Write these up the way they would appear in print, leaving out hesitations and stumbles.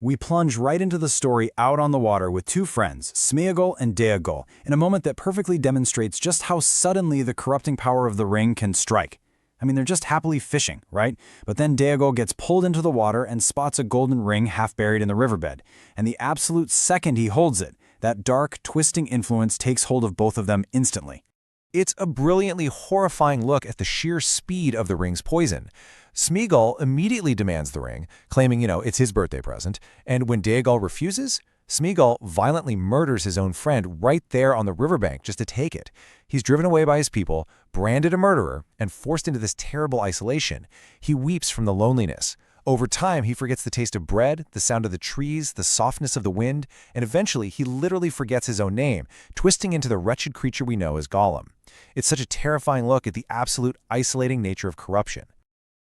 We plunge right into the story out on the water with two friends, Smeagol and Déagol, in a moment that perfectly demonstrates just how suddenly the corrupting power of the ring can strike. I mean, they're just happily fishing, right? But then Déagol gets pulled into the water and spots a golden ring half buried in the riverbed. And the absolute second he holds it, that dark, twisting influence takes hold of both of them instantly. It's a brilliantly horrifying look at the sheer speed of the ring's poison. Smeagol immediately demands the ring, claiming, it's his birthday present, and when Déagol refuses, Smeagol violently murders his own friend right there on the riverbank just to take it. He's driven away by his people, branded a murderer, and forced into this terrible isolation. He weeps from the loneliness. Over time, he forgets the taste of bread, the sound of the trees, the softness of the wind, and eventually he literally forgets his own name, twisting into the wretched creature we know as Gollum. It's such a terrifying look at the absolute isolating nature of corruption.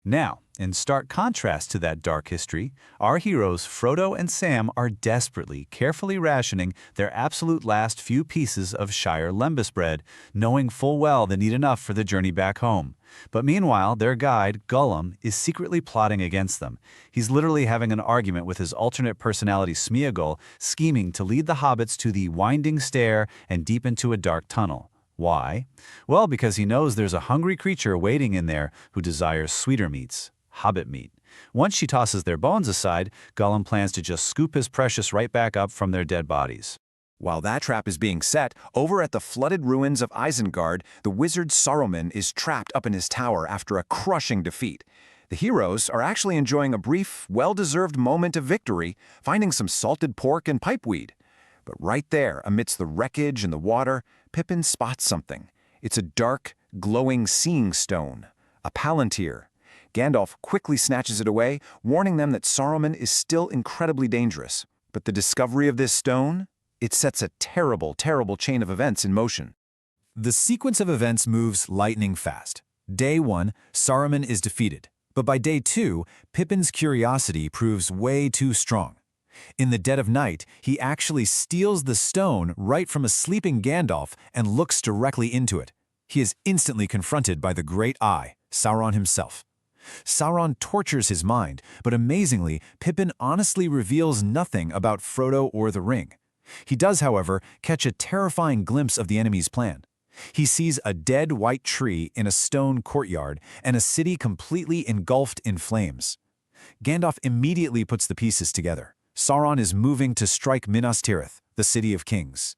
Now, in stark contrast to that dark history, our heroes Frodo and Sam are desperately, carefully rationing their absolute last few pieces of Shire lembas bread, knowing full well they need enough for the journey back home. But meanwhile, their guide, Gollum, is secretly plotting against them. He's literally having an argument with his alternate personality Smeagol, scheming to lead the hobbits to the winding stair and deep into a dark tunnel. Why? Well, because he knows there's a hungry creature waiting in there who desires sweeter meats, hobbit meat. Once she tosses their bones aside, Gollum plans to just scoop his precious right back up from their dead bodies. While that trap is being set, over at the flooded ruins of Isengard, the wizard Saruman is trapped up in his tower after a crushing defeat. The heroes are actually enjoying a brief, well-deserved moment of victory, finding some salted pork and pipeweed. But right there, amidst the wreckage and the water, Pippin spots something. It's a dark, glowing seeing stone, a palantir. Gandalf quickly snatches it away, warning them that Saruman is still incredibly dangerous. But the discovery of this stone? It sets a terrible, terrible chain of events in motion. The sequence of events moves lightning fast. Day 1, Saruman is defeated. But by day 2, Pippin's curiosity proves way too strong. In the dead of night, he actually steals the stone right from a sleeping Gandalf and looks directly into it. He is instantly confronted by the Great Eye, Sauron himself. Sauron tortures his mind, but amazingly, Pippin honestly reveals nothing about Frodo or the ring. He does, however, catch a terrifying glimpse of the enemy's plan. He sees a dead white tree in a stone courtyard and a city completely engulfed in flames. Gandalf immediately puts the pieces together. Sauron is moving to strike Minas Tirith, the City of Kings.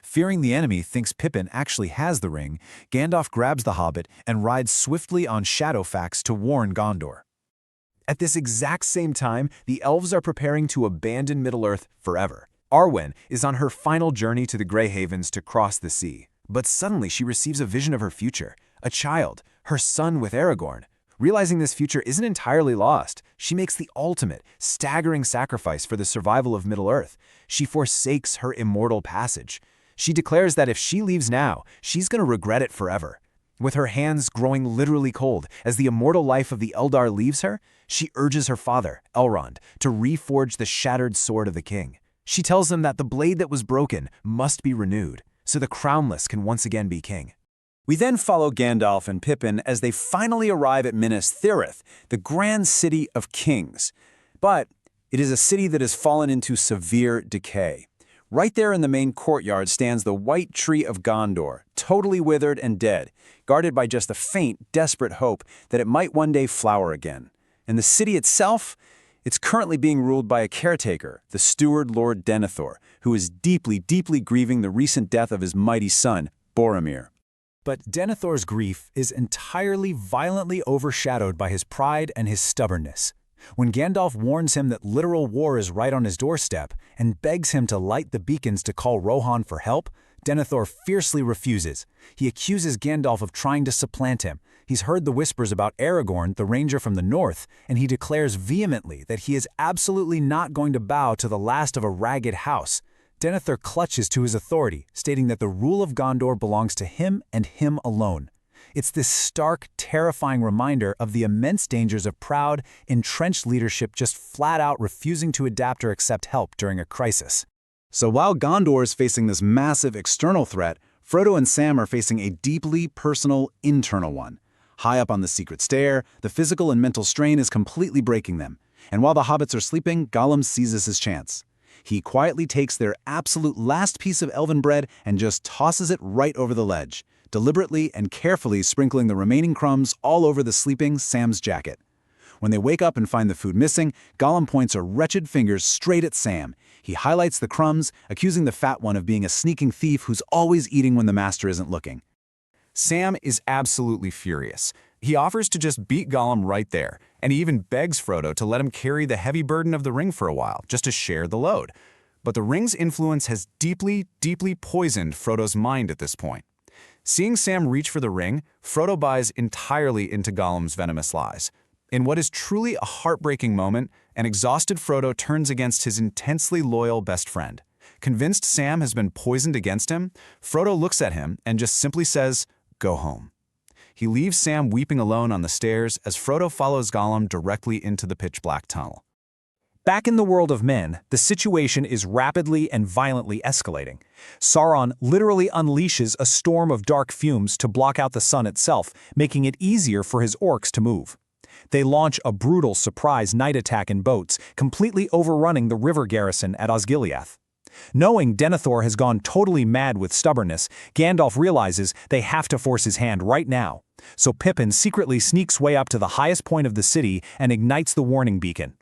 Fearing the enemy thinks Pippin actually has the ring, Gandalf grabs the hobbit and rides swiftly on Shadowfax to warn Gondor. At this exact same time, the elves are preparing to abandon Middle-earth forever. Arwen is on her final journey to the Grey Havens to cross the sea. But suddenly she receives a vision of her future, a child, her son with Aragorn. Realizing this future isn't entirely lost, she makes the ultimate, staggering sacrifice for the survival of Middle-earth. She forsakes her immortal passage. She declares that if she leaves now, she's going to regret it forever. With her hands growing literally cold as the immortal life of the Eldar leaves her, she urges her father, Elrond, to reforge the shattered sword of the king. She tells him that the blade that was broken must be renewed, so the crownless can once again be king. We then follow Gandalf and Pippin as they finally arrive at Minas Tirith, the grand city of kings. But it is a city that has fallen into severe decay. Right there in the main courtyard stands the White Tree of Gondor, totally withered and dead, guarded by just a faint, desperate hope that it might one day flower again. And the city itself? It's currently being ruled by a caretaker, the steward Lord Denethor, who is deeply, deeply grieving the recent death of his mighty son, Boromir. But Denethor's grief is entirely violently overshadowed by his pride and his stubbornness. When Gandalf warns him that literal war is right on his doorstep and begs him to light the beacons to call Rohan for help, Denethor fiercely refuses. He accuses Gandalf of trying to supplant him. He's heard the whispers about Aragorn, the ranger from the north, and he declares vehemently that he is absolutely not going to bow to the last of a ragged house. Denethor clutches to his authority, stating that the rule of Gondor belongs to him and him alone. It's this stark, terrifying reminder of the immense dangers of proud, entrenched leadership just flat-out refusing to adapt or accept help during a crisis. So while Gondor is facing this massive external threat, Frodo and Sam are facing a deeply personal, internal one. High up on the secret stair, the physical and mental strain is completely breaking them. And while the hobbits are sleeping, Gollum seizes his chance. He quietly takes their absolute last piece of elven bread and just tosses it right over the ledge, deliberately and carefully sprinkling the remaining crumbs all over the sleeping Sam's jacket. When they wake up and find the food missing, Gollum points a wretched finger straight at Sam. He highlights the crumbs, accusing the fat one of being a sneaking thief who's always eating when the master isn't looking. Sam is absolutely furious. He offers to just beat Gollum right there, and he even begs Frodo to let him carry the heavy burden of the ring for a while, just to share the load. But the ring's influence has deeply, deeply poisoned Frodo's mind at this point. Seeing Sam reach for the ring, Frodo buys entirely into Gollum's venomous lies. In what is truly a heartbreaking moment, an exhausted Frodo turns against his intensely loyal best friend. Convinced Sam has been poisoned against him, Frodo looks at him and just simply says, "Go home." He leaves Sam weeping alone on the stairs as Frodo follows Gollum directly into the pitch-black tunnel. Back in the world of men, the situation is rapidly and violently escalating. Sauron literally unleashes a storm of dark fumes to block out the sun itself, making it easier for his orcs to move. They launch a brutal surprise night attack in boats, completely overrunning the river garrison at Osgiliath. Knowing Denethor has gone totally mad with stubbornness, Gandalf realizes they have to force his hand right now. So Pippin secretly sneaks way up to the highest point of the city and ignites the warning beacon.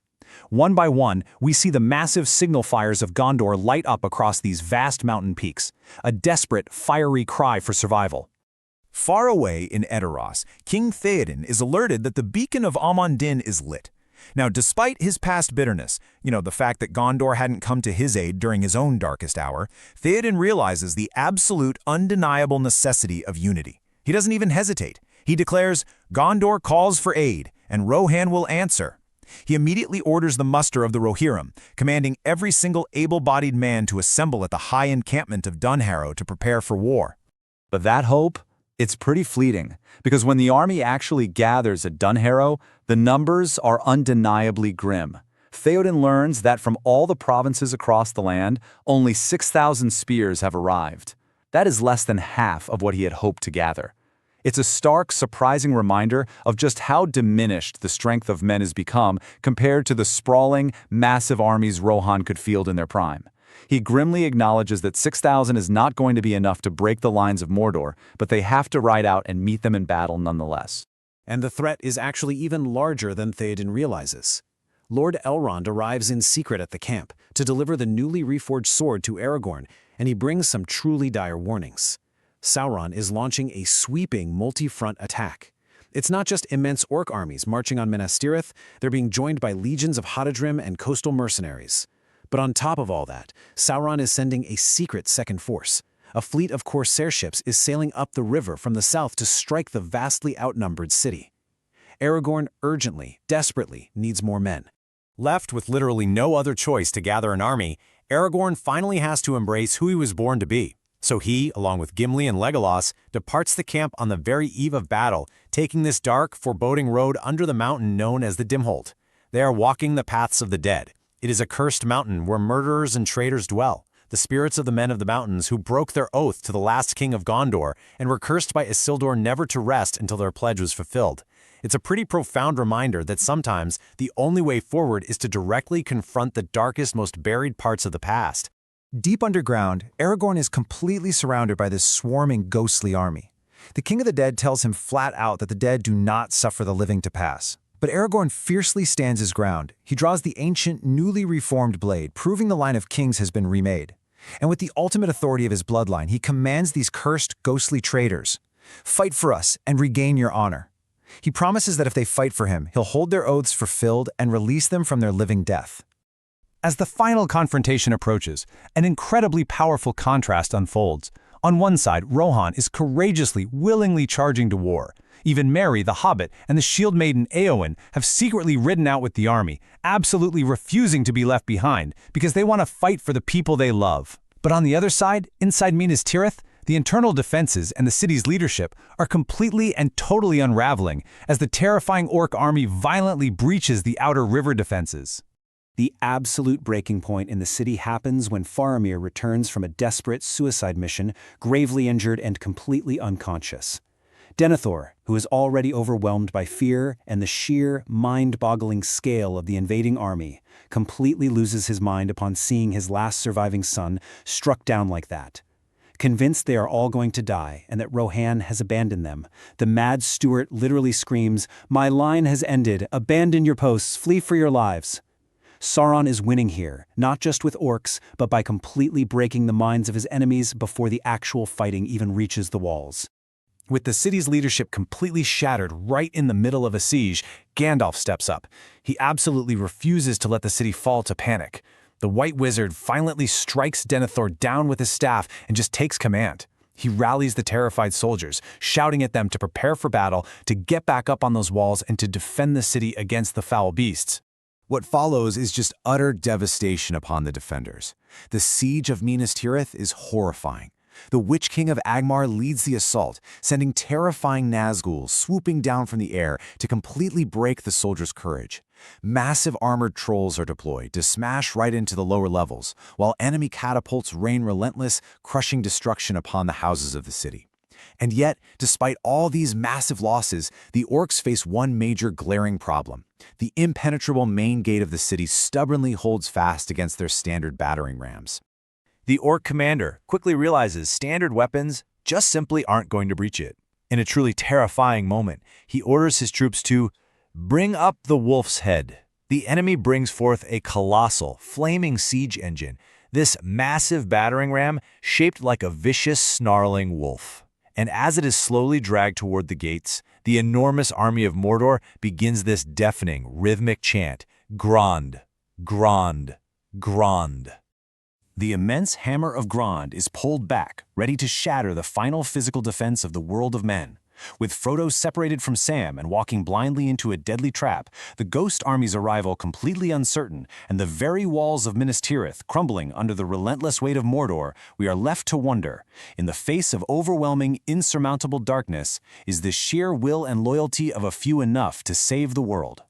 One by one, we see the massive signal fires of Gondor light up across these vast mountain peaks, a desperate, fiery cry for survival. Far away in Edoras, King Theoden is alerted that the beacon of Amon Din is lit. Now, despite his past bitterness, the fact that Gondor hadn't come to his aid during his own darkest hour, Theoden realizes the absolute, undeniable necessity of unity. He doesn't even hesitate. He declares, "Gondor calls for aid, and Rohan will answer." He immediately orders the muster of the Rohirrim, commanding every single able-bodied man to assemble at the high encampment of Dunharrow to prepare for war. But that hope, it's pretty fleeting, because when the army actually gathers at Dunharrow, the numbers are undeniably grim. Theoden learns that from all the provinces across the land, only 6,000 spears have arrived. That is less than half of what he had hoped to gather. It's a stark, surprising reminder of just how diminished the strength of men has become compared to the sprawling, massive armies Rohan could field in their prime. He grimly acknowledges that 6,000 is not going to be enough to break the lines of Mordor, but they have to ride out and meet them in battle nonetheless. And the threat is actually even larger than Theoden realizes. Lord Elrond arrives in secret at the camp to deliver the newly reforged sword to Aragorn, and he brings some truly dire warnings. Sauron is launching a sweeping multi-front attack. It's not just immense orc armies marching on Minas Tirith, they're being joined by legions of Haradrim and coastal mercenaries. But on top of all that, Sauron is sending a secret second force. A fleet of corsair ships is sailing up the river from the south to strike the vastly outnumbered city. Aragorn urgently, desperately needs more men. Left with literally no other choice to gather an army, Aragorn finally has to embrace who he was born to be. So he, along with Gimli and Legolas, departs the camp on the very eve of battle, taking this dark, foreboding road under the mountain known as the Dimholt. They are walking the paths of the dead. It is a cursed mountain where murderers and traitors dwell, the spirits of the men of the mountains who broke their oath to the last king of Gondor and were cursed by Isildur never to rest until their pledge was fulfilled. It's a pretty profound reminder that sometimes the only way forward is to directly confront the darkest, most buried parts of the past. Deep underground, Aragorn is completely surrounded by this swarming, ghostly army. The King of the Dead tells him flat out that the dead do not suffer the living to pass. But Aragorn fiercely stands his ground. He draws the ancient, newly reformed blade, proving the line of kings has been remade. And with the ultimate authority of his bloodline, he commands these cursed, ghostly traitors, "Fight for us and regain your honor." He promises that if they fight for him, he'll hold their oaths fulfilled and release them from their living death. As the final confrontation approaches, an incredibly powerful contrast unfolds. On one side, Rohan is courageously, willingly charging to war. Even Merry, the Hobbit, and the shield maiden Éowyn have secretly ridden out with the army, absolutely refusing to be left behind because they want to fight for the people they love. But on the other side, inside Minas Tirith, the internal defenses and the city's leadership are completely and totally unraveling as the terrifying orc army violently breaches the outer river defenses. The absolute breaking point in the city happens when Faramir returns from a desperate suicide mission, gravely injured and completely unconscious. Denethor, who is already overwhelmed by fear and the sheer, mind-boggling scale of the invading army, completely loses his mind upon seeing his last surviving son struck down like that. Convinced they are all going to die and that Rohan has abandoned them, the mad Stuart literally screams, "My line has ended, abandon your posts, flee for your lives." Sauron is winning here, not just with orcs, but by completely breaking the minds of his enemies before the actual fighting even reaches the walls. With the city's leadership completely shattered right in the middle of a siege, Gandalf steps up. He absolutely refuses to let the city fall to panic. The White Wizard violently strikes Denethor down with his staff and just takes command. He rallies the terrified soldiers, shouting at them to prepare for battle, to get back up on those walls and to defend the city against the foul beasts. What follows is just utter devastation upon the defenders. The siege of Minas Tirith is horrifying. The Witch King of Angmar leads the assault, sending terrifying Nazgûl swooping down from the air to completely break the soldiers' courage. Massive armored trolls are deployed to smash right into the lower levels, while enemy catapults rain relentless, crushing destruction upon the houses of the city. And yet, despite all these massive losses, the orcs face one major glaring problem. The impenetrable main gate of the city stubbornly holds fast against their standard battering rams. The orc commander quickly realizes standard weapons just simply aren't going to breach it. In a truly terrifying moment, he orders his troops to bring up the wolf's head. The enemy brings forth a colossal, flaming siege engine, this massive battering ram shaped like a vicious, snarling wolf. And as it is slowly dragged toward the gates, the enormous army of Mordor begins this deafening, rhythmic chant, Grond, Grond, Grond. The immense hammer of Grond is pulled back, ready to shatter the final physical defense of the world of men. With Frodo separated from Sam and walking blindly into a deadly trap, the Ghost Army's arrival completely uncertain, and the very walls of Minas Tirith crumbling under the relentless weight of Mordor, we are left to wonder, in the face of overwhelming, insurmountable darkness, is the sheer will and loyalty of a few enough to save the world?